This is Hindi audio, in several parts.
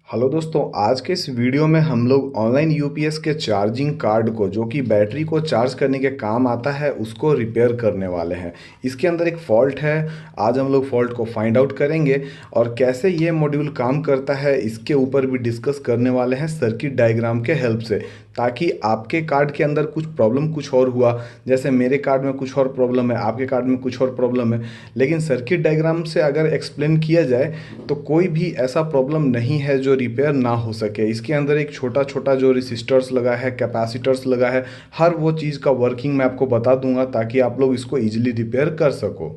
हेलो दोस्तों, आज के इस वीडियो में हम लोग ऑनलाइन यूपीएस के चार्जिंग कार्ड को, जो कि बैटरी को चार्ज करने के काम आता है, उसको रिपेयर करने वाले हैं। इसके अंदर एक फ़ॉल्ट है। आज हम लोग फ़ॉल्ट को फाइंड आउट करेंगे और कैसे ये मॉड्यूल काम करता है इसके ऊपर भी डिस्कस करने वाले हैं सर्किट डायग्राम के हेल्प से, ताकि आपके कार्ड के अंदर कुछ प्रॉब्लम कुछ और हुआ, जैसे मेरे कार्ड में कुछ और प्रॉब्लम है, आपके कार्ड में कुछ और प्रॉब्लम है, लेकिन सर्किट डायग्राम से अगर एक्सप्लेन किया जाए तो कोई भी ऐसा प्रॉब्लम नहीं है जो रिपेयर ना हो सके। इसके अंदर एक छोटा छोटा जो रेसिस्टर्स लगा है, कैपेसिटर्स लगा है, हर वो चीज़ का वर्किंग मैं आपको बता दूंगा ताकि आप लोग इसको इजीली रिपेयर कर सको।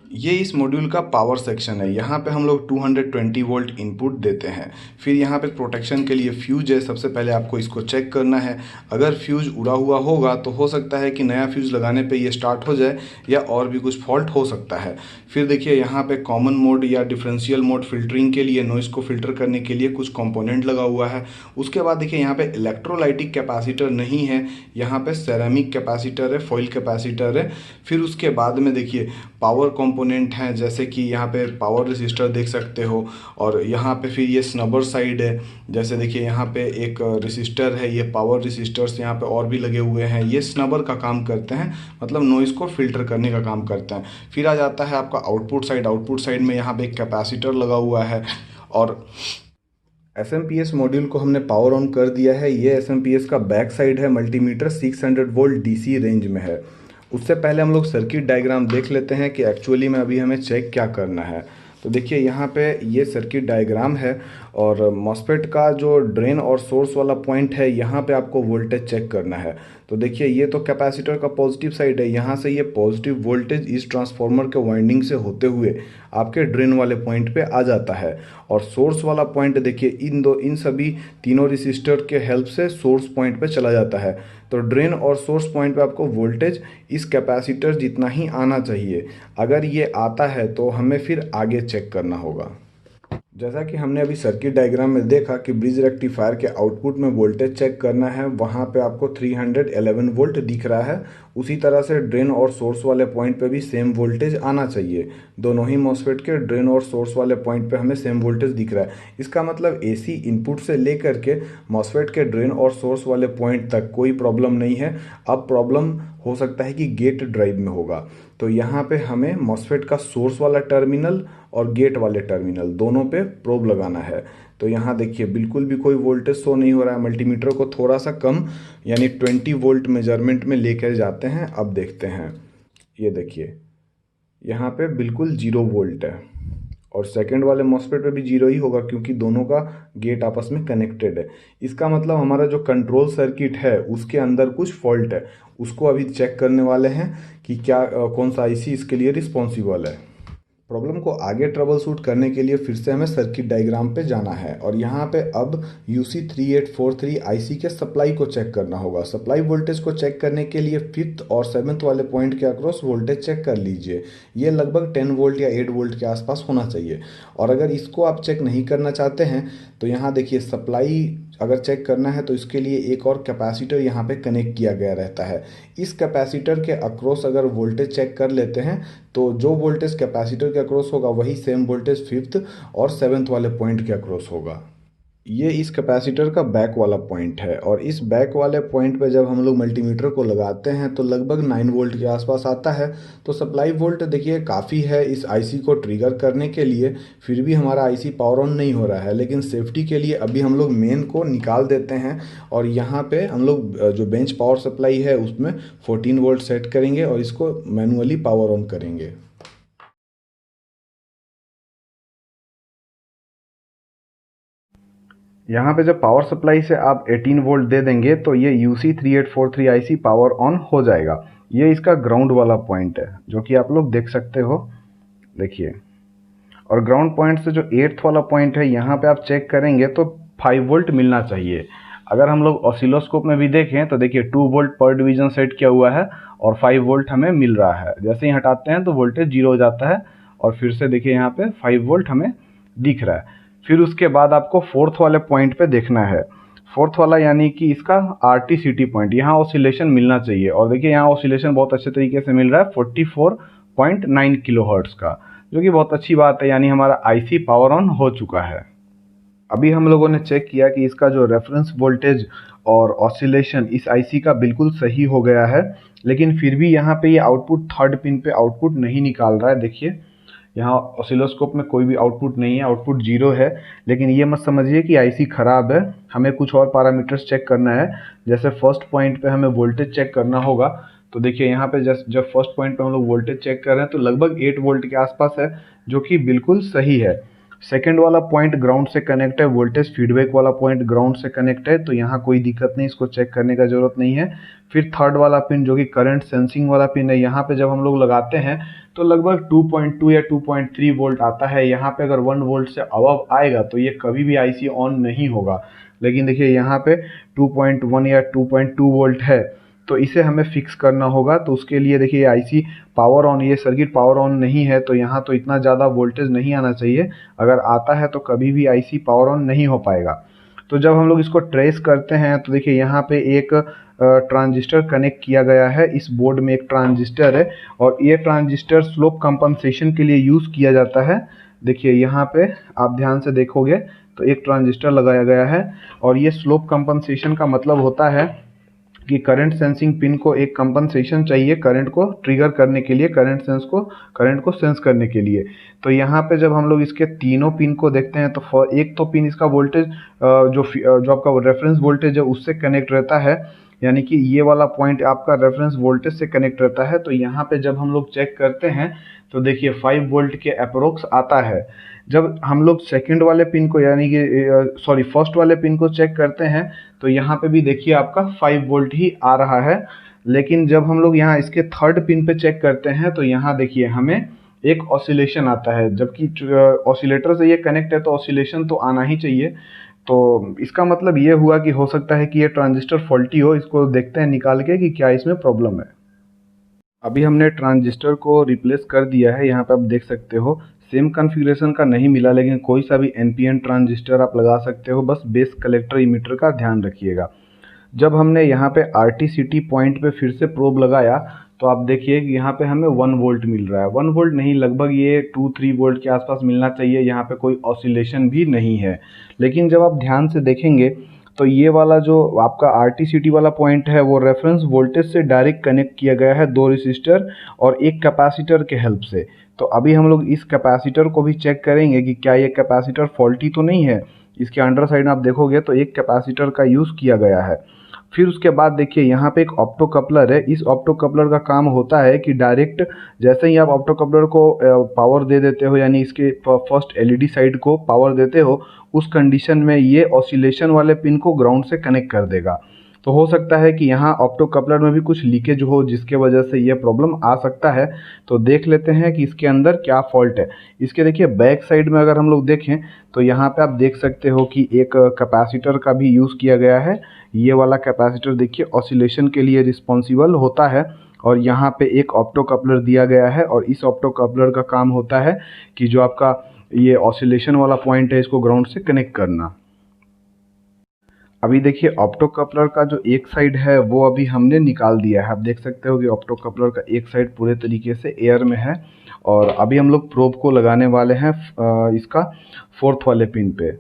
ये इस मॉड्यूल का पावर सेक्शन है। यहाँ पे हम लोग 220 वोल्ट इनपुट देते हैं। फिर यहाँ पे प्रोटेक्शन के लिए फ्यूज है। सबसे पहले आपको इसको चेक करना है। अगर फ्यूज उड़ा हुआ होगा तो हो सकता है कि नया फ्यूज लगाने पे ये स्टार्ट हो जाए या और भी कुछ फॉल्ट हो सकता है। फिर देखिए यहाँ पे कॉमन मोड या डिफरेंशियल मोड फिल्टरिंग के लिए, नॉइज़ को फिल्टर करने के लिए कुछ कंपोनेंट लगा हुआ है। उसके बाद देखिए यहाँ पे इलेक्ट्रोलाइटिक कैपेसिटर नहीं है, यहाँ पे सेरेमिक कैपेसिटर है, फॉइल कैपेसिटर है। फिर उसके बाद में देखिए पावर कंपोनेंट हैं, जैसे कि यहाँ पे पावर रेसिस्टर देख सकते हो, और यहाँ पे फिर ये स्नबर साइड है। जैसे देखिए यहाँ पे एक रेसिस्टर है, ये पावर रेसिस्टर्स यहाँ पे और भी लगे हुए हैं, ये स्नबर का काम करते हैं, मतलब नॉइज़ को फिल्टर करने का काम करते हैं। फिर आ जाता है आपका आउटपुट साइड। आउटपुट साइड में यहाँ पे एक कैपेसिटर लगा हुआ है और एस मॉड्यूल को हमने पावर ऑन कर दिया है। ये एस का बैक साइड है। मल्टीमीटर 600 वोल्ट डीसी रेंज में है। उससे पहले हम लोग सर्किट डायग्राम देख लेते हैं कि एक्चुअली में अभी हमें चेक क्या करना है। तो देखिए यहाँ पे ये सर्किट डायग्राम है और मॉस्फेट का जो ड्रेन और सोर्स वाला पॉइंट है, यहाँ पे आपको वोल्टेज चेक करना है। तो देखिए ये तो कैपेसिटर का पॉजिटिव साइड है। यहाँ से ये पॉजिटिव वोल्टेज इस ट्रांसफार्मर के वाइंडिंग से होते हुए आपके ड्रेन वाले पॉइंट पे आ जाता है, और सोर्स वाला पॉइंट देखिए इन सभी तीनों रेसिस्टर के हेल्प से सोर्स पॉइंट पे चला जाता है। तो ड्रेन और सोर्स पॉइंट पे आपको वोल्टेज इस कैपेसिटर जितना ही आना चाहिए। अगर ये आता है तो हमें फिर आगे चेक करना होगा। जैसा कि हमने अभी सर्किट डायग्राम में देखा कि ब्रिज रेक्टिफायर के आउटपुट में वोल्टेज चेक करना है, वहाँ पे आपको 311 वोल्ट दिख रहा है। उसी तरह से ड्रेन और सोर्स वाले पॉइंट पे भी सेम वोल्टेज आना चाहिए। दोनों ही मॉस्फेट के ड्रेन और सोर्स वाले पॉइंट पे हमें सेम वोल्टेज दिख रहा है। इसका मतलब एसी इनपुट से लेकर के मॉस्फेट के ड्रेन और सोर्स वाले पॉइंट तक कोई प्रॉब्लम नहीं है। अब प्रॉब्लम हो सकता है कि गेट ड्राइव में होगा। तो यहाँ पे हमें मॉस्फेट का सोर्स वाला टर्मिनल और गेट वाले टर्मिनल दोनों पे प्रोब लगाना है। तो यहाँ देखिए बिल्कुल भी कोई वोल्टेज शो नहीं हो रहा है। मल्टीमीटर को थोड़ा सा कम यानी 20 वोल्ट मेजरमेंट में लेकर जाते हैं। अब देखते हैं, ये देखिए यहाँ पे बिल्कुल 0 वोल्ट है, और सेकंड वाले मॉस्फेट पे भी 0 ही होगा क्योंकि दोनों का गेट आपस में कनेक्टेड है। इसका मतलब हमारा जो कंट्रोल सर्किट है उसके अंदर कुछ फॉल्ट है। उसको अभी चेक करने वाले हैं कि क्या कौन सा आईसी इसके लिए रिस्पॉन्सिबल है। प्रॉब्लम को आगे ट्रबल शूट करने के लिए फिर से हमें सर्किट डायग्राम पे जाना है, और यहाँ पे अब UC3843 आईसी के सप्लाई को चेक करना होगा। सप्लाई वोल्टेज को चेक करने के लिए 5th और 7th वाले पॉइंट के अक्रॉस वोल्टेज चेक कर लीजिए। ये लगभग 10 वोल्ट या 8 वोल्ट के आसपास होना चाहिए। और अगर इसको आप चेक नहीं करना चाहते हैं तो यहाँ देखिए सप्लाई अगर चेक करना है तो इसके लिए एक और कैपेसिटर यहाँ पे कनेक्ट किया गया रहता है। इस कैपेसिटर के अक्रॉस अगर वोल्टेज चेक कर लेते हैं तो जो वोल्टेज कैपेसिटर के अक्रॉस होगा वही सेम वोल्टेज 5th और 7th वाले पॉइंट के अक्रॉस होगा। ये इस कैपेसिटर का बैक वाला पॉइंट है, और इस बैक वाले पॉइंट पे जब हम लोग मल्टीमीटर को लगाते हैं तो लगभग 9 वोल्ट के आसपास आता है। तो सप्लाई वोल्ट देखिए काफ़ी है इस आईसी को ट्रिगर करने के लिए। फिर भी हमारा आईसी पावर ऑन नहीं हो रहा है, लेकिन सेफ्टी के लिए अभी हम लोग मेन को निकाल देते हैं, और यहाँ पे हम लोग जो बेंच पावर सप्लाई है उसमें 14 वोल्ट सेट करेंगे और इसको मैनुअली पावर ऑन करेंगे। यहाँ पे जब पावर सप्लाई से आप 18 वोल्ट दे देंगे तो ये UC3843 आईसी पावर ऑन हो जाएगा। ये इसका ग्राउंड वाला पॉइंट है जो कि आप लोग देख सकते हो, देखिए। और ग्राउंड पॉइंट से जो 8th वाला पॉइंट है यहाँ पे आप चेक करेंगे तो 5 वोल्ट मिलना चाहिए। अगर हम लोग ऑसिलोस्कोप में भी देखें तो देखिए 2 वोल्ट पर डिवीजन सेट किया हुआ है और 5 वोल्ट हमें मिल रहा है। जैसे ही हटाते हैं तो वोल्टेज 0 हो जाता है, और फिर से देखिए यहाँ पे 5 वोल्ट हमें दिख रहा है। फिर उसके बाद आपको 4th वाले पॉइंट पे देखना है। 4th वाला यानी कि इसका RTCT पॉइंट, यहाँ ऑसिलेशन मिलना चाहिए, और देखिए यहाँ ऑसिलेशन बहुत अच्छे तरीके से मिल रहा है 44.9 किलोहर्ट्ज़ का, जो कि बहुत अच्छी बात है, यानी हमारा आईसी पावर ऑन हो चुका है। अभी हम लोगों ने चेक किया कि इसका जो रेफरेंस वोल्टेज और ऑसिलेशन इस आईसी का बिल्कुल सही हो गया है, लेकिन फिर भी यहाँ पे ये आउटपुट थर्ड पिन पे आउटपुट नहीं निकाल रहा है। देखिए यहाँ ऑसिलोस्कोप में कोई भी आउटपुट नहीं है, आउटपुट जीरो है। लेकिन ये मत समझिए कि आईसी ख़राब है, हमें कुछ और पैरामीटर्स चेक करना है। जैसे फर्स्ट पॉइंट पे हमें वोल्टेज चेक करना होगा। तो देखिए यहाँ पे जब फर्स्ट पॉइंट पे हम लोग वोल्टेज चेक कर रहे हैं तो लगभग 8 वोल्ट के आसपास है, जो कि बिल्कुल सही है। सेकेंड वाला पॉइंट ग्राउंड से कनेक्ट है, वोल्टेज फीडबैक वाला पॉइंट ग्राउंड से कनेक्ट है, तो यहाँ कोई दिक्कत नहीं, इसको चेक करने का ज़रूरत नहीं है। फिर थर्ड वाला पिन जो कि करंट सेंसिंग वाला पिन है, यहाँ पे जब हम लोग लगाते हैं तो लगभग 2.2 या 2.3 वोल्ट आता है। यहाँ पे अगर 1 वोल्ट से अबव आएगा तो ये कभी भी आईसी ऑन नहीं होगा। लेकिन देखिए यहाँ पे 2.1 या 2.2 वोल्ट है, तो इसे हमें फिक्स करना होगा। तो उसके लिए देखिए आईसी पावर ऑन, ये सर्किट पावर ऑन नहीं है, तो यहाँ तो इतना ज़्यादा वोल्टेज नहीं आना चाहिए। अगर आता है तो कभी भी आईसी पावर ऑन नहीं हो पाएगा। तो जब हम लोग इसको ट्रेस करते हैं तो देखिए यहाँ पे एक ट्रांजिस्टर कनेक्ट किया गया है। इस बोर्ड में एक ट्रांजिस्टर है और ये ट्रांजिस्टर स्लोप कंपनसेशन के लिए यूज़ किया जाता है। देखिए यहाँ पे आप ध्यान से देखोगे तो एक ट्रांजिस्टर लगाया गया है, और ये स्लोप कंपनसेशन का मतलब होता है कि करंट सेंसिंग पिन को एक कंपनसेशन चाहिए करंट को ट्रिगर करने के लिए, करंट को सेंस करने के लिए। तो यहाँ पे जब हम लोग इसके तीनों पिन को देखते हैं तो एक तो पिन इसका वोल्टेज जो आपका रेफरेंस वोल्टेज है उससे कनेक्ट रहता है, यानी कि ये वाला पॉइंट आपका रेफरेंस वोल्टेज से कनेक्ट रहता है। तो यहाँ पे जब हम लोग चेक करते हैं तो देखिए 5 वोल्ट के अप्रोक्स आता है। जब हम लोग सेकंड वाले पिन को यानी कि फर्स्ट वाले पिन को चेक करते हैं तो यहाँ पे भी देखिए आपका 5 वोल्ट ही आ रहा है। लेकिन जब हम लोग यहाँ इसके थर्ड पिन पे चेक करते हैं तो यहाँ देखिए हमें एक ऑसिलेशन आता है, जबकि ऑसिलेटर से ये कनेक्ट है तो ऑसिलेशन तो आना ही चाहिए। तो इसका मतलब ये हुआ कि हो सकता है कि ये ट्रांजिस्टर फॉल्टी हो। इसको देखते हैं निकाल के कि क्या इसमें प्रॉब्लम है। अभी हमने ट्रांजिस्टर को रिप्लेस कर दिया है। यहाँ पे आप देख सकते हो सेम कॉन्फ़िगरेशन का नहीं मिला, लेकिन कोई सा भी एनपीएन ट्रांजिस्टर आप लगा सकते हो, बस बेस कलेक्टर इमीटर का ध्यान रखिएगा। जब हमने यहाँ पे आरटीसीटी पॉइंट पे फिर से प्रोब लगाया तो आप देखिए कि यहाँ पे हमें 1 वोल्ट मिल रहा है। 1 वोल्ट नहीं, लगभग ये 2-3 वोल्ट के आसपास मिलना चाहिए। यहाँ पे कोई ऑसिलेशन भी नहीं है। लेकिन जब आप ध्यान से देखेंगे तो ये वाला जो आपका आरटीसीटी वाला पॉइंट है वो रेफरेंस वोल्टेज से डायरेक्ट कनेक्ट किया गया है 2 रेसिस्टर और एक कैपेसिटर के हेल्प से। तो अभी हम लोग इस कैपेसिटर को भी चेक करेंगे कि क्या ये कैपेसिटर फॉल्टी तो नहीं है। इसके अंडर साइड आप देखोगे तो एक कैपेसिटर का यूज़ किया गया है। फिर उसके बाद देखिए यहाँ पे एक ऑप्टो कपलर है। इस ऑप्टो कपलर का काम होता है कि डायरेक्ट जैसे ही आप ऑप्टो कपलर को पावर दे देते हो, यानी इसके फर्स्ट एलईडी साइड को पावर देते हो, उस कंडीशन में ये ऑसिलेशन वाले पिन को ग्राउंड से कनेक्ट कर देगा। तो हो सकता है कि यहाँ ऑप्टो कपलर में भी कुछ लीकेज हो, जिसके वजह से ये प्रॉब्लम आ सकता है। तो देख लेते हैं कि इसके अंदर क्या फॉल्ट है। इसके देखिए बैक साइड में अगर हम लोग देखें तो यहाँ पे आप देख सकते हो कि एक कैपेसिटर का भी यूज़ किया गया है। ये वाला कैपेसिटर देखिए ऑसिलेशन के लिए रिस्पॉन्सिबल होता है, और यहाँ पे एक ऑप्टो कपलर दिया गया है, और इस ऑप्टो कपलर का काम होता है कि जो आपका ये ऑसिलेशन वाला पॉइंट है इसको ग्राउंड से कनेक्ट करना। अभी देखिए ऑप्टो कपलर का जो एक साइड है वो अभी हमने निकाल दिया है। आप देख सकते हो कि ऑप्टो कपलर का एक साइड पूरे तरीके से एयर में है, और अभी हम लोग प्रोब को लगाने वाले हैं इसका फोर्थ वाले पिन पे।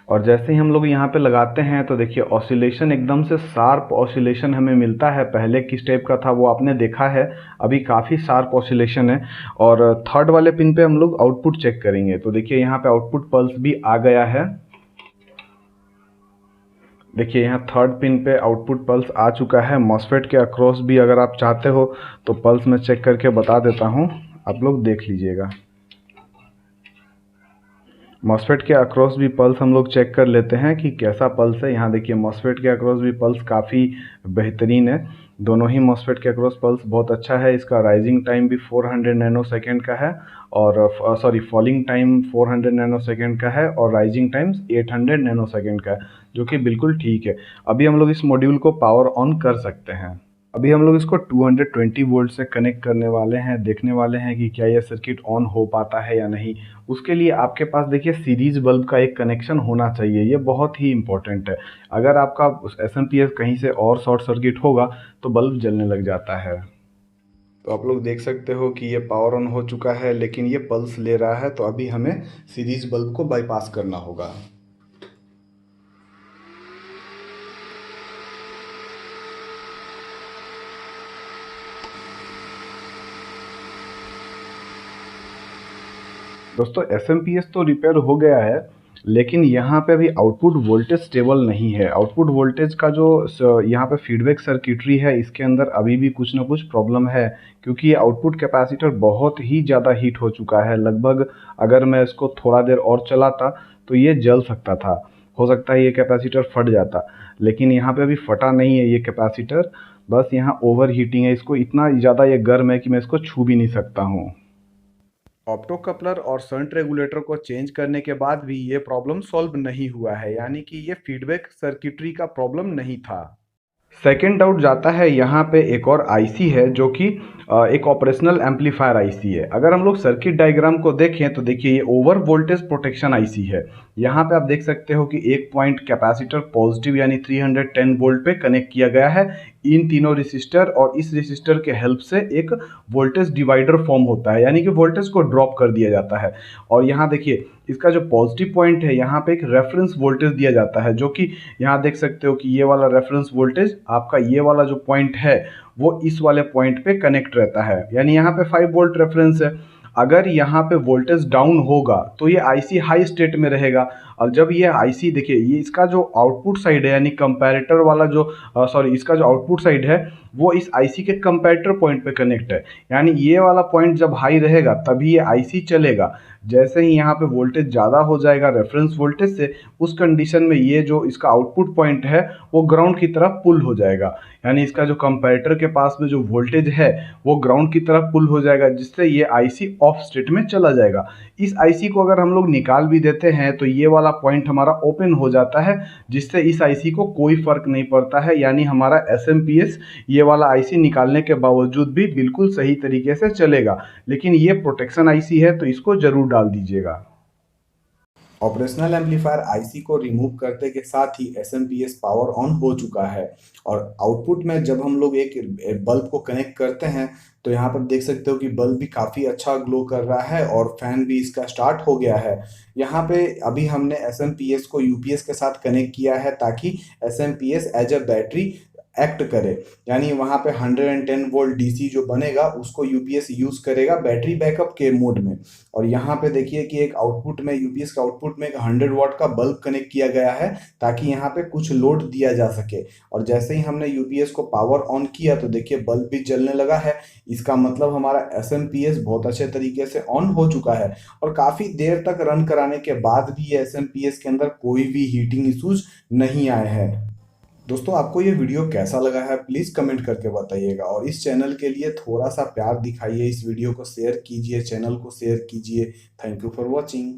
और जैसे ही हम लोग यहाँ पे लगाते हैं तो देखिए ऑसिलेशन एकदम से शार्प ऑसिलेशन हमें मिलता है। पहले किस टाइप का था वो आपने देखा है, अभी काफ़ी शार्प ऑसिलेशन है। और थर्ड वाले पिन पे हम लोग आउटपुट चेक करेंगे तो देखिए यहाँ पे आउटपुट पल्स भी आ गया है। देखिए यहाँ थर्ड पिन पे आउटपुट पल्स आ चुका है। मॉसफेट के अक्रॉस भी अगर आप चाहते हो तो पल्स मैं चेक करके बता देता हूँ, आप लोग देख लीजिएगा। मॉसफेट के अक्रॉस भी पल्स हम लोग चेक कर लेते हैं कि कैसा पल्स है। यहाँ देखिए मॉसफेट के अक्रॉस भी पल्स काफ़ी बेहतरीन है। दोनों ही मॉसफेट के अक्रॉस पल्स बहुत अच्छा है। इसका राइजिंग टाइम भी 400 नैनो सेकेंड का है, और फॉलिंग टाइम 400 नैनो सेकेंड का है, और राइजिंग टाइम 800 नैनो सेकेंड का है, जो कि बिल्कुल ठीक है। अभी हम लोग इस मॉड्यूल को पावर ऑन कर सकते हैं। अभी हम लोग इसको 220 वोल्ट से कनेक्ट करने वाले हैं, देखने वाले हैं कि क्या यह सर्किट ऑन हो पाता है या नहीं। उसके लिए आपके पास देखिए सीरीज बल्ब का एक कनेक्शन होना चाहिए, ये बहुत ही इंपॉर्टेंट है। अगर आपका एसएमपीएस कहीं से और शॉर्ट सर्किट होगा तो बल्ब जलने लग जाता है। तो आप लोग देख सकते हो कि ये पावर ऑन हो चुका है, लेकिन ये पल्स ले रहा है, तो अभी हमें सीरीज बल्ब को बाईपास करना होगा। दोस्तों एसएमपीएस तो रिपेयर हो गया है, लेकिन यहाँ पे अभी आउटपुट वोल्टेज स्टेबल नहीं है। आउटपुट वोल्टेज का जो यहाँ पे फीडबैक सर्किटरी है, इसके अंदर अभी भी कुछ ना कुछ प्रॉब्लम है, क्योंकि ये आउटपुट कैपेसिटर बहुत ही ज़्यादा हीट हो चुका है। लगभग अगर मैं इसको थोड़ा देर और चलाता तो ये जल सकता था, हो सकता है ये कैपेसिटर फट जाता, लेकिन यहाँ पे अभी फटा नहीं है ये कैपेसिटर, बस यहाँ ओवर हीटिंग है। इसको इतना ज़्यादा ये गर्म है कि मैं इसको छू भी नहीं सकता हूँ। ऑप्टो कपलर और शंट रेगुलेटर को चेंज करने के बाद भी ये प्रॉब्लम सॉल्व नहीं हुआ है, यानी कि ये फीडबैक सर्किटरी का प्रॉब्लम नहीं था। सेकेंड डाउट जाता है यहाँ पे एक और आईसी है, जो कि एक ऑपरेशनल एम्पलीफायर आईसी है। अगर हम लोग सर्किट डायग्राम को देखें तो देखिए ये ओवर वोल्टेज प्रोटेक्शन आईसी है। यहाँ पे आप देख सकते हो कि एक पॉइंट कैपेसिटर पॉजिटिव यानी 310 वोल्ट पे कनेक्ट किया गया है। इन तीनों रेसिस्टर और इस रेसिस्टर के हेल्प से एक वोल्टेज डिवाइडर फॉर्म होता है, यानी कि वोल्टेज को ड्रॉप कर दिया जाता है। और यहाँ देखिए इसका जो पॉजिटिव पॉइंट है, यहाँ पे एक रेफरेंस वोल्टेज दिया जाता है, जो कि यहाँ देख सकते हो कि ये वाला रेफरेंस वोल्टेज आपका ये वाला जो पॉइंट है वो इस वाले पॉइंट पे कनेक्ट रहता है, यानी यहाँ पे 5 वोल्ट रेफरेंस है। अगर यहाँ पे वोल्टेज डाउन होगा तो ये आईसी हाई स्टेट में रहेगा, और जब ये आईसी देखिए ये इसका जो आउटपुट साइड है यानी कंपैरेटर वाला जो इसका जो आउटपुट साइड है वो इस आईसी के कंपैरेटर पॉइंट पे कनेक्ट है, यानी ये वाला पॉइंट जब हाई रहेगा तभी ये आईसी चलेगा। जैसे ही यहाँ पे वोल्टेज ज़्यादा हो जाएगा रेफरेंस वोल्टेज से, उस कंडीशन में ये जो इसका आउटपुट पॉइंट है वो ग्राउंड की तरफ पुल हो जाएगा, यानी इसका जो कंपैरेटर के पास में जो वोल्टेज है वो ग्राउंड की तरफ पुल हो जाएगा, जिससे ये आईसी ऑफ स्टेट में चला जाएगा। इस आईसी को अगर हम लोग निकाल भी देते हैं तो ये वाला पॉइंट हमारा ओपन हो जाता है, जिससे इस आईसी को कोई फर्क नहीं पड़ता है, यानी हमारा एसएमपीएस ये वाला आईसी निकालने के बावजूद भी बिल्कुल सही तरीके से चलेगा। लेकिन ये प्रोटेक्शन आईसी है तो इसको जरूर डाल दीजिएगा। ऑपरेशनल एम्पलीफायर आईसी को रिमूव करने के साथ ही एसएमपीएस पावर ऑन हो चुका है, और आउटपुट में जब हम लोग एक बल्ब को कनेक्ट करते हैं तो यहाँ पर देख सकते हो कि बल्ब भी काफ़ी अच्छा ग्लो कर रहा है और फैन भी इसका स्टार्ट हो गया है। यहाँ पे अभी हमने एसएमपीएस को यूपीएस के साथ कनेक्ट किया है ताकि SMPS as a battery act करे, यानी वहाँ पे 110 वोल्ट डीसी जो बनेगा उसको यूपीएस यूज़ करेगा बैटरी बैकअप के मोड में। और यहाँ पे देखिए कि एक आउटपुट में यूपीएस का आउटपुट में एक 100 वाट का बल्ब कनेक्ट किया गया है ताकि यहाँ पे कुछ लोड दिया जा सके। और जैसे ही हमने यूपीएस को पावर ऑन किया तो देखिए बल्ब भी जलने लगा है। इसका मतलब हमारा एसएमपीएस बहुत अच्छे तरीके से ऑन हो चुका है, और काफ़ी देर तक रन कराने के बाद भी एसएमपीएस के अंदर कोई भी हीटिंग इश्यूज नहीं आए हैं। दोस्तों आपको ये वीडियो कैसा लगा है प्लीज़ कमेंट करके बताइएगा, और इस चैनल के लिए थोड़ा सा प्यार दिखाइए, इस वीडियो को शेयर कीजिए, चैनल को शेयर कीजिए। Thank you for watching.